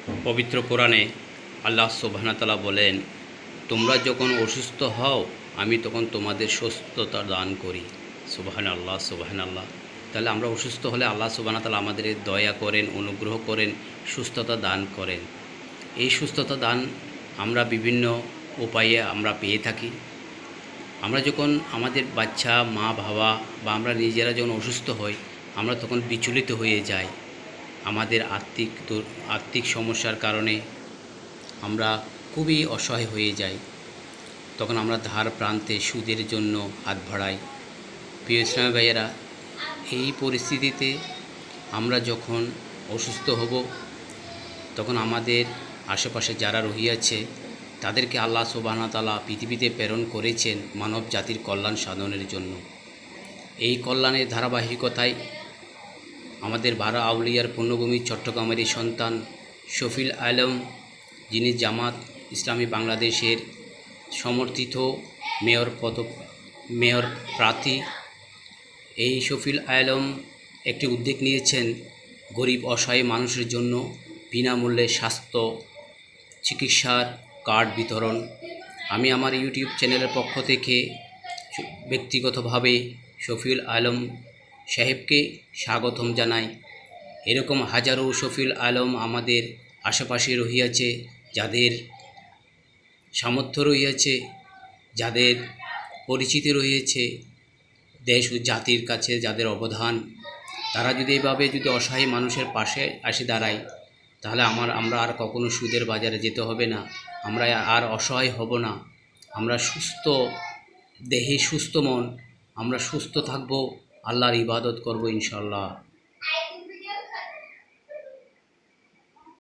পবিত্র কোরআনে আল্লাহ সুবহানাহু ওয়া তাআলা বলেন, তোমরা যখন অসুস্থ হও আমি তখন তোমাদের সুস্থতা দান করি। সুবহানাল্লাহ, সুবহানাল্লাহ। তাহলে আমরা অসুস্থ হলে আল্লাহ সুবহানাহু ওয়া তাআলা আমাদের দয়া করেন, অনুগ্রহ করেন, সুস্থতা দান করেন। এই সুস্থতা দান আমরা বিভিন্ন উপায়ে আমরা পেয়ে থাকি। আমরা যখন আমাদের বাচ্চা, মা, বাবা বা আমরা নিজেরা যখন অসুস্থ হই, আমরা তখন বিচলিত হয়ে যাই। আমাদের আর্থিক সমস্যার কারণে আমরা খুবই অসহায় হয়ে যাই। তখন আমরা ধার প্রান্তে সুদের জন্য হাত বাড়াই। প্রিয় ইসলামী ভাইয়েরা, এই পরিস্থিতিতে আমরা যখন অসুস্থ হব, তখন আমাদের আশেপাশে যারা রহিয়াছে তাদেরকে আল্লাহ সুবহানাহু ওয়া তাআলা পৃথিবীতে প্রেরণ করেছেন মানব জাতির কল্যাণ সাধনের জন্য। এই কল্যাণের ধারাবাহিকতায় আমাদের বারা আউলিয়ার পুণ্যভূমি চট্টগ্রামেরই সন্তান শফিউল আলম, যিনি জামাত ইসলামী বাংলাদেশের সমর্থিত মেয়র প্রার্থী, এই শফিউল আলম একটি উদ্যোগ নিয়েছেন গরিব অসহায় মানুষের জন্য বিনামূল্যে স্বাস্থ্য চিকিৎসার কার্ড বিতরণ। আমি আমার ইউটিউব চ্যানেলের পক্ষ থেকে ব্যক্তিগতভাবে শফিউল আলম সাহেবকে স্বাগতম জানাই। এরকম হাজারো শফিউল আলম আমাদের আশেপাশে রহিয়াছে, যাদের সামর্থ্য রহিয়াছে, যাদের পরিচিতি রহিয়াছে, দেশ ও জাতির কাছে যাদের অবদান, তারা যদি এইভাবে অসহায় মানুষের পাশে এসে দাঁড়ায়, তাহলে আমরা আর কখনো সুদের বাজারে যেতে হবে না, আমরা আর অসহায় হব না। আমরা সুস্থ দেহে সুস্থ মন, আমরা সুস্থ থাকব, আল্লাহর ইবাদত করব ইনশাআল্লাহ।